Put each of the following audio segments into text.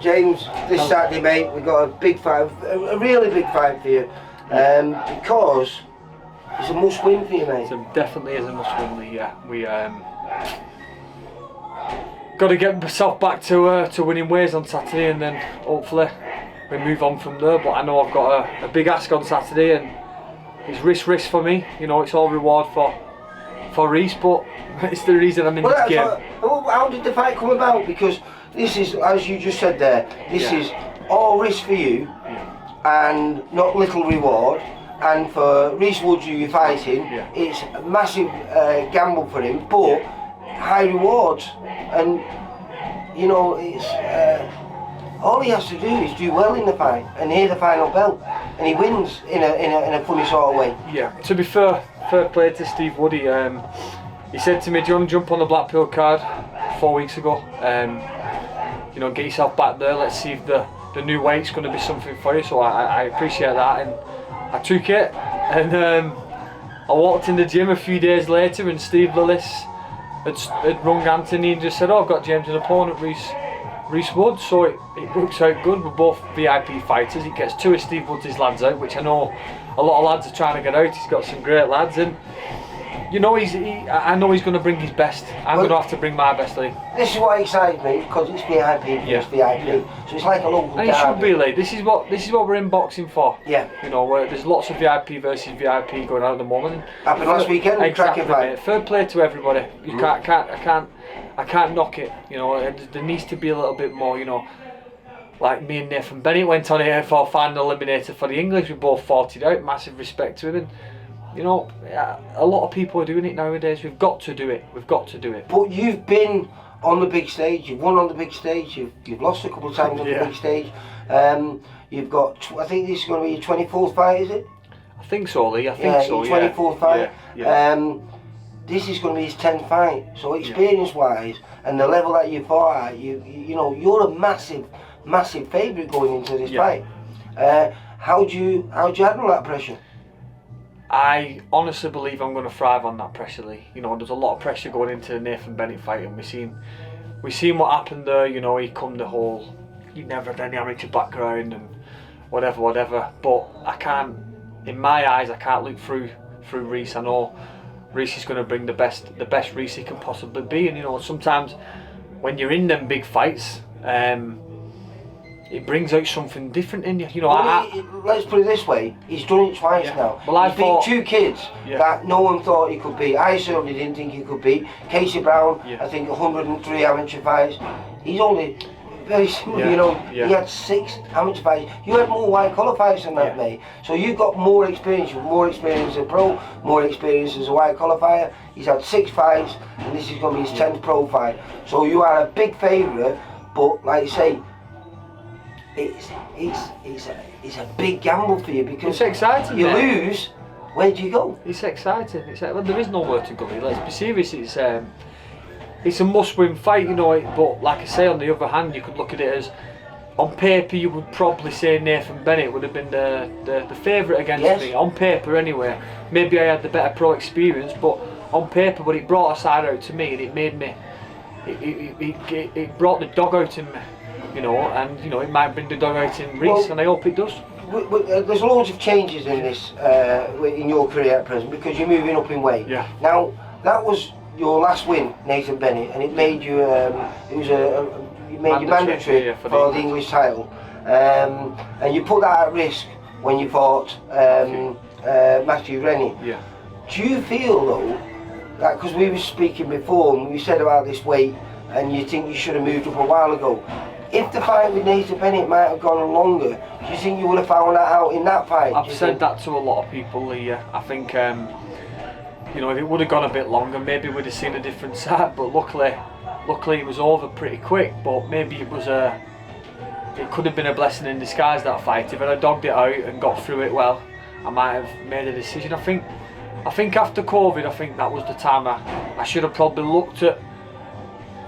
James, this Saturday, mate, we've got a big fight, a really big fight for you, because it's a must-win for you, mate. It definitely is a must-win, yeah. We got to get myself back to winning ways on Saturday, and then hopefully we move on from there. But I know I've got a big ask on Saturday, and it's risk for me. You know, it's all reward for Reece, but it's the reason I'm in this game. How did the fight come about? Because this is, as you just said there, this is all risk for you, and not little reward. And for Reece Woods, who you're fighting, it's a massive gamble for him, but high rewards. And you know, it's all he has to do is do well in the fight and hear the final bell, and he wins in a funny sort of way. Yeah. To be fair play to Steve Woody. He said to me, "Do you want to jump on the Blackpool card?" 4 weeks ago. You know, get yourself back there. Let's see if the new weight's going to be something for you. So I appreciate that, and I took it. And I walked in the gym a few days later, and Steve Lillis had rung Anthony and just said, "Oh, I've got James an opponent, Reece Woods." So it works out good. We're both VIP fighters. He gets two of Steve Woods' lads out, which I know a lot of lads are trying to get out. He's got some great lads, and you know, I know he's going to bring his best. I'm going to have to bring my best, Lee. This is what excites me, because it's VIP, it's VIP. So it's like a local derby. And it should be, Lee. This is what we're in boxing for. Yeah. You know, there's lots of VIP versus VIP going on at the moment. Happened last weekend. Exactly, fight. mate. Fair play to everybody. You I can't knock it. You know, there needs to be a little bit more. You know, like me and Nathan Bennett went on here for final eliminator for the English. We both fought it out. Massive respect to him. And, you know, a lot of people are doing it nowadays. We've got to do it. We've got to do it. But you've been on the big stage. You've won on the big stage. You've lost a couple of times on the big stage. You've got. I think this is going to be your 24th fight, is it? I think so, Lee. I think so. Your 24th fight. Yeah. This is going to be his 10th fight. So experience-wise, and the level that you fought at, you know, you're a massive favourite going into this fight. How do you handle that pressure? I honestly believe I'm going to thrive on that pressure, Lee. You know, there's a lot of pressure going into the Nathan Bennett fight, and we seen what happened there. You know, he come the whole, he never had any amateur background and whatever. But I can't, in my eyes, I can't look through Reece. I know Reece is going to bring the best Reece he can possibly be, and you know, sometimes when you're in them big fights, it brings out something different in you. You know, well, let's put it this way: he's done it twice now. Well, I beat two kids that no one thought he could beat. I certainly didn't think he could beat. Casey Brown, I think 103 amateur fights. He's only very similar. You know, he had 6 amateur fights. You had more white collar fights than that, mate. So you've got more experience. You've more experience as a pro, more experience as a white collar fighter. He's had 6 fights, and this is going to be his 10th pro fight. So you are a big favourite, but like I say, it's a big gamble for you, because it's exciting. You lose, where do you go? It's exciting. Well, there is nowhere to go. Let's be serious. It's a must-win fight, you know. But like I say, on the other hand, you could look at it as, on paper, you would probably say Nathan Bennett would have been the favourite against me. On paper, anyway. Maybe I had the better pro experience, but on paper, but it brought a side out to me, and it made me. It brought the dog out in me. You know, and you know, it might bring the dog out in Reece, and I hope it does. There's loads of changes in this, in your career at present, because you're moving up in weight. Yeah. Now, that was your last win, Nathan Bennett, and it made you, you mandatory for the English title, and you put that at risk when you fought Matthew Rennie. Yeah. Do you feel though, that because we were speaking before and we said about this weight, and you think you should have moved up a while ago? If the fight with Nathan Bennett might have gone longer, do you think you would have found that out in that fight? I've said that to a lot of people, Lee. I think, you know, if it would have gone a bit longer, maybe we'd have seen a different side. But luckily it was over pretty quick. But maybe it could have been a blessing in disguise, that fight. If I'd have dogged it out and got through it well, I might have made a decision. I think after COVID, I think that was the time I should have probably looked at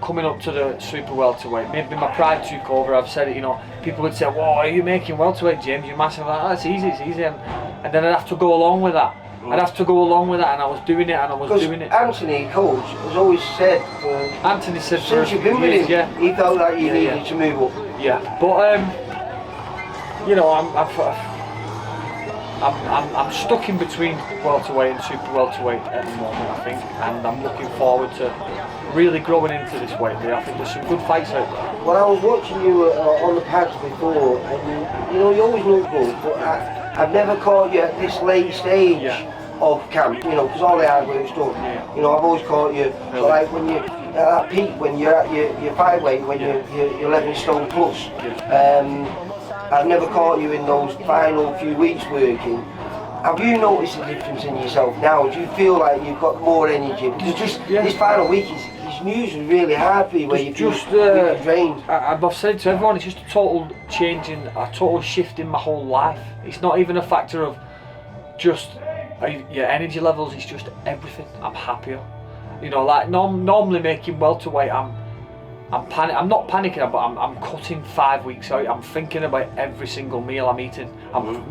coming up to the super welterweight. Maybe my pride took over. I've said it, you know, people would say, "Whoa, are you making welterweight, James? You're massive." Like, "That's easy, it's easy." And then I'd have to go along with that. And I was doing it, Anthony, coach, has always said, Anthony said since you've been with him, he felt like you needed to move up. Yeah, but you know, I'm stuck in between welterweight and super welterweight at the moment, I think, and I'm looking forward to really growing into this weight. I think there's some good fights out there. Well, I was watching you on the pads before, and you know, you always look good, but I've never caught you at this late stage of camp, you know, because all the hard work's done. Yeah. You know, I've always caught you, so like when you at that peak, when you're at your fight weight, when you're 11 stone plus. I've never caught you in those final few weeks working. Have you noticed a difference in yourself now? Do you feel like you've got more energy? Because this final week is usually really hard for you, where you feel really drained. I've said to everyone, it's just a total changing, a total shift in my whole life. It's not even a factor of just your energy levels, it's just everything. I'm happier. You know, like normally making welterweight, I'm not panicking, but I'm cutting 5 weeks out. I'm thinking about every single meal I'm eating. I'm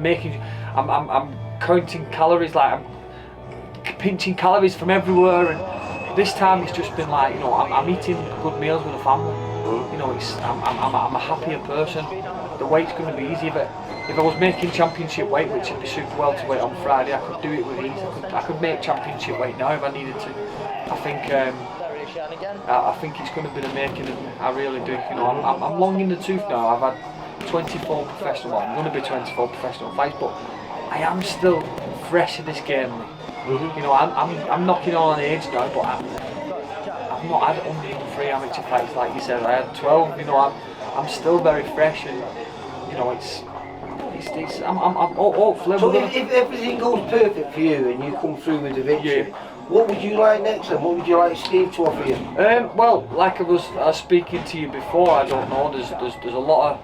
counting calories, like I'm pinching calories from everywhere. And this time it's just been like, you know, I'm eating good meals with the family. You know, I'm a happier person. The weight's going to be easy. If I was making championship weight, which would be super welterweight on Friday, I could do it with ease. I could make championship weight now if I needed to. I think it's going to be the making of me. I really do. You know, I'm long in the tooth now. I've had 24 professional. I'm going to be 24 professional fights, but I am still fresh in this game. You know, I'm knocking on age now, but I've not had 103 amateur fights like you said. I had 12. You know, I'm still very fresh, and you know, I'm hopefully. So if everything goes perfect for you and you come through with a victory, what would you like next then? What would you like Steve to offer you? Well, like I was speaking to you before, I don't know, there's a lot of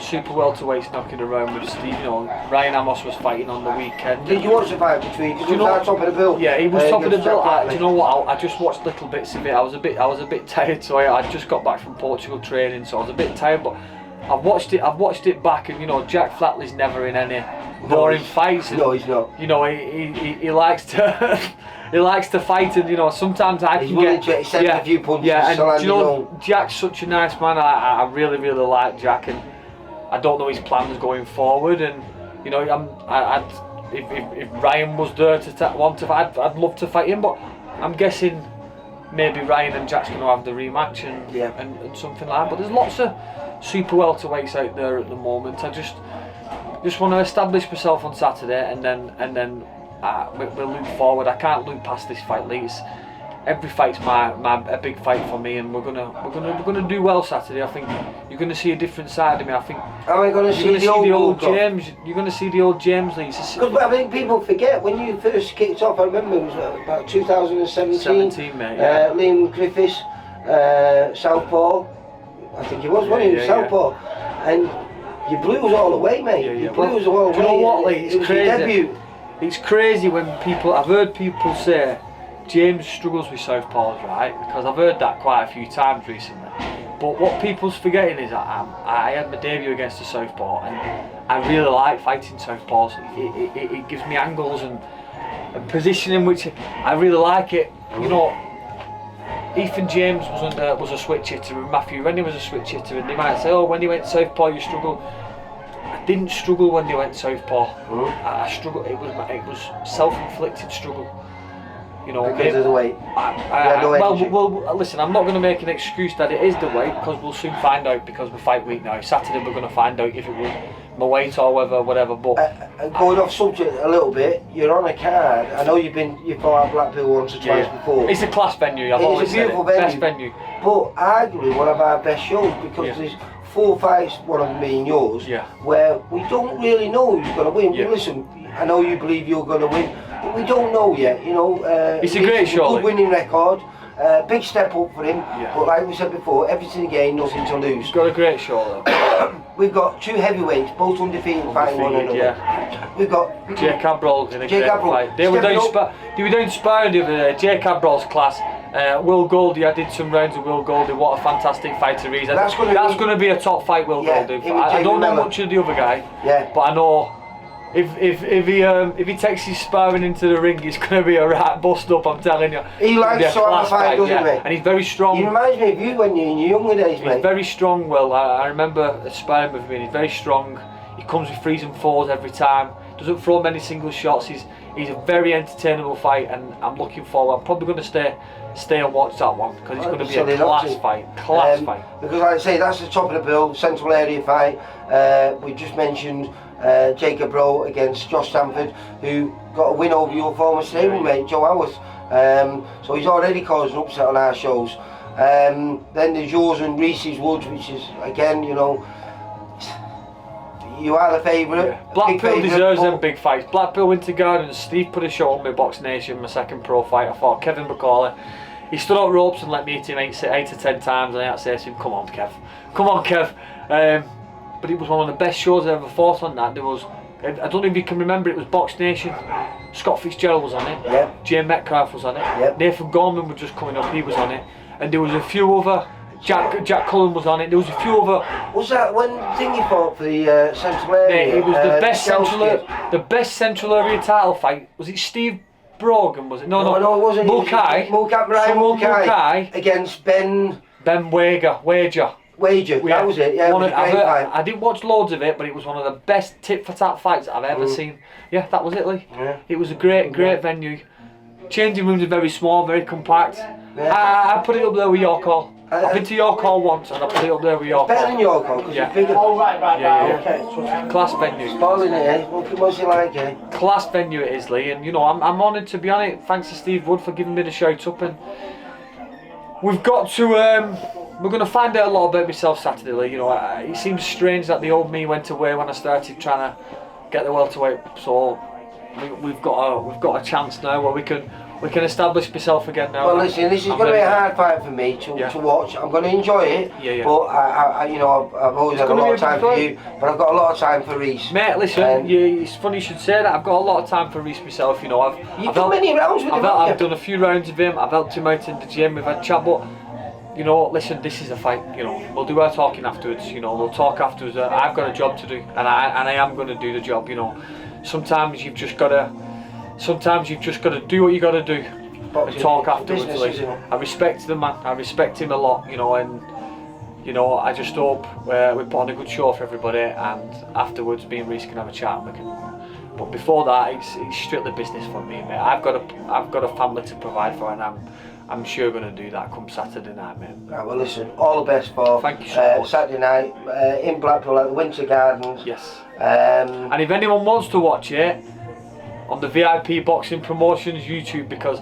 super welterweights knocking around with Steve. You know, Ryan Amos was fighting on the weekend. Did you watch the fight between? Because he was top of the bill. Yeah, he was top of the bill. Do you know what? I just watched little bits of it. I was a bit tired, so I just got back from Portugal training, so I was a bit tired. But I've watched it back, and you know, Jack Flatley's never in any boring fights. No, he's not. You know, he likes to. He likes to fight, and you know, sometimes I can get a few punches. Yeah, and you know, Jack's such a nice man. I really like Jack, and I don't know his plans going forward. And you know, if Ryan was there to want to fight, I'd love to fight him. But I'm guessing maybe Ryan and Jack's going to have the rematch and something like that. But there's lots of super welterweights out there at the moment. I just want to establish myself on Saturday, and then we'll look forward. I can't look past this fight, Lee. Every fight's a big fight for me, and we're gonna do well Saturday. I think you're gonna see a different side of me. I think you're gonna see the old James. You're gonna see the old James, Lee. Because I think people forget when you first kicked off. I remember it was about 2017. Mate. Yeah. Liam Griffiths, Southpaw. I think it was, wasn't it? Southpaw, and you blew us all away, mate. You blew us all away. Do you know what, Lee? It's crazy. Your debut. It's crazy when I've heard people say James struggles with southpaws, right? Because I've heard that quite a few times recently. But what people's forgetting is that I had my debut against a southpaw, and I really like fighting southpaws. It gives me angles and positioning, which I really like it. You know, Ethan James was a switch hitter, and Matthew Rennie was a switch hitter, and they might say, oh, when you went southpaw you struggled. I didn't struggle when they went southpaw. I struggled. It was self-inflicted struggle. You know, because of the weight. Well, listen. I'm not going to make an excuse that it is the weight, because we'll soon find out. Because we're fight week now. Saturday we're going to find out if it was my weight or whatever. But going off subject a little bit, you're on a card. I know you've fought at Blackpool once or twice before. It's a class venue. I've always said it. Beautiful venue. Best venue. But arguably one of our best shows, because there's 4 fights, one of them being yours, where we don't really know who's going to win. Well, listen, I know you believe you're going to win, but we don't know yet. You know, it's a great show. Good winning record, big step up for him. But like we said before, everything to gain, nothing to lose. He's got a great show though. We've got 2 heavyweights, both undefeated, fighting one another. We've got Jay Cabral in a great fight. They were down sparring the other day. Jay Cabral's class. Will Goldie, I did some rounds with Will Goldie. What a fantastic fighter he is. That's going to be a top fight, Will Goldie. I don't know much of the other guy, but I know if he takes his sparring into the ring, it's going to be a right bust up. I'm telling you. He likes to have a fight, doesn't he? And he's very strong. He reminds me of you when you in your younger days, mate. He's very strong, Will. I remember sparring with him, and he's very strong. He comes with threes and fours every time. Doesn't throw many single shots. He's a very entertainable fight, and I'm looking forward. I'm probably going to stay and watch that one because it's going to be a class fight. Class fight. Because like I say, that's the top of the bill, central area fight. We just mentioned Jacob Rowe against Josh Stanford, who got a win over your former stablemate, Joe Howarth. So he's already caused an upset on our shows. Then there's yours and Reese's Woods, which is, again, you know, you are the favourite. Yeah. Blackpool deserves them big fights. Blackpool Winter Gardens, Steve put a show on me, Box Nation, my second pro fight. I fought Kevin Macaulay. He stood out ropes and let me hit him 8 to 10 times, and I had to say to him, come on Kev, come on Kev. But it was one of the best shows I ever fought on that. There was, I don't know if you can remember, it was Box Nation. Scott Fitzgerald was on it. Yep. Jay Metcalf was on it. Yep. Nathan Gorman was just coming up, he was on it. And there was a few other, Jack Cullen was on it. There was a few other. Was that when Thingy fought for the central area? It was the best central area title fight. Was it Steve Brogan? Was it? No, it wasn't. Mulcahy against Ben Wager. That was it. Yeah, it was a great fight. I didn't watch loads of it, but it was one of the best tit for tat fights I've ever seen. Yeah, that was it, Lee. Yeah. It was a great venue. Changing rooms are very small, very compact. Yeah. I put it up there with York Hall. I've been to York Hall once, and I put it up there with York Hall. Better than York Hall, because it's bigger. Oh, right. Yeah. Class venue. Spoiling it, eh? What's it like, eh? Class venue it is, Lee, and you know, I'm honoured to be on it. Thanks to Steve Wood for giving me the shout up, and we've got to, we're going to find out a lot about myself Saturday, Lee. You know, it seems strange that the old me went away when I started trying to get the welterweight, so we've got a chance now where we can establish myself again now. Well, listen, this is going to be a hard fight for me to watch. I'm going to enjoy it, but I've always had a lot of time for you, but I've got a lot of time for Reese. Mate, listen, it's funny you should say that. I've got a lot of time for Reese myself. You know, You've done many rounds with him. I've done a few rounds with him. I've helped him out in the gym. We've had chat, but you know, listen, this is a fight. You know, we'll do our talking afterwards. You know, we'll talk afterwards. I've got a job to do, and I am going to do the job. You know, sometimes you've just got to do what you got to do. And talk afterwards. I respect the man. I respect him a lot, you know, and you know, I just hope we put on a good show for everybody, and afterwards, me and Reese can have a chat. And we can. But before that, it's strictly business for me, mate. I've got a family to provide for, and I'm sure going to do that come Saturday night, mate. Right, well, listen, all the best for Saturday night in Blackpool at the Winter Gardens. Yes. And if anyone wants to watch it on the VIP Boxing Promotions YouTube, because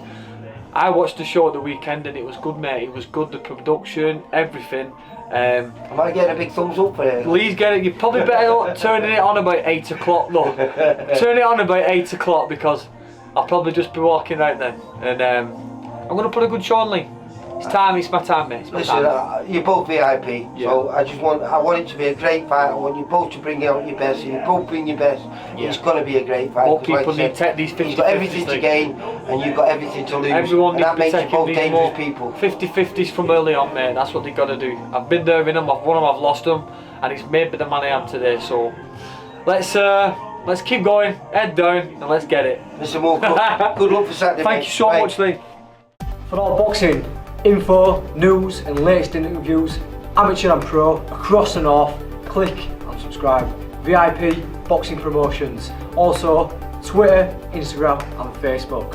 I watched the show at the weekend and it was good, mate. It was good, the production, everything. Am I getting a big thumbs up for it? Please get it. You're probably better turning it on about 8 o'clock though. Turn it on about 8 o'clock because I'll probably just be walking out then. And I'm going to put a good show on, Lee. It's my time, mate. Listen, you're both VIP, so I want it to be a great fight. I want you both to bring out your best. If you both bring your best, it's going to be a great fight. More people need to take these 50-50s. You've got everything to gain, and you've got everything to lose. Everyone and that needs makes to you both take dangerous people. 50-50s from early on, mate. That's what they've got to do. I've been there in them. I've won them. I've lost them, and it's made me the man I am today. So let's keep going, head down, and let's get it. Mr. Moorcroft, good luck for Saturday. Thank you so much, Lee. For all boxing info, news and latest interviews, amateur and pro, across the north, click and subscribe. VIP Boxing Promotions. Also Twitter, Instagram and Facebook.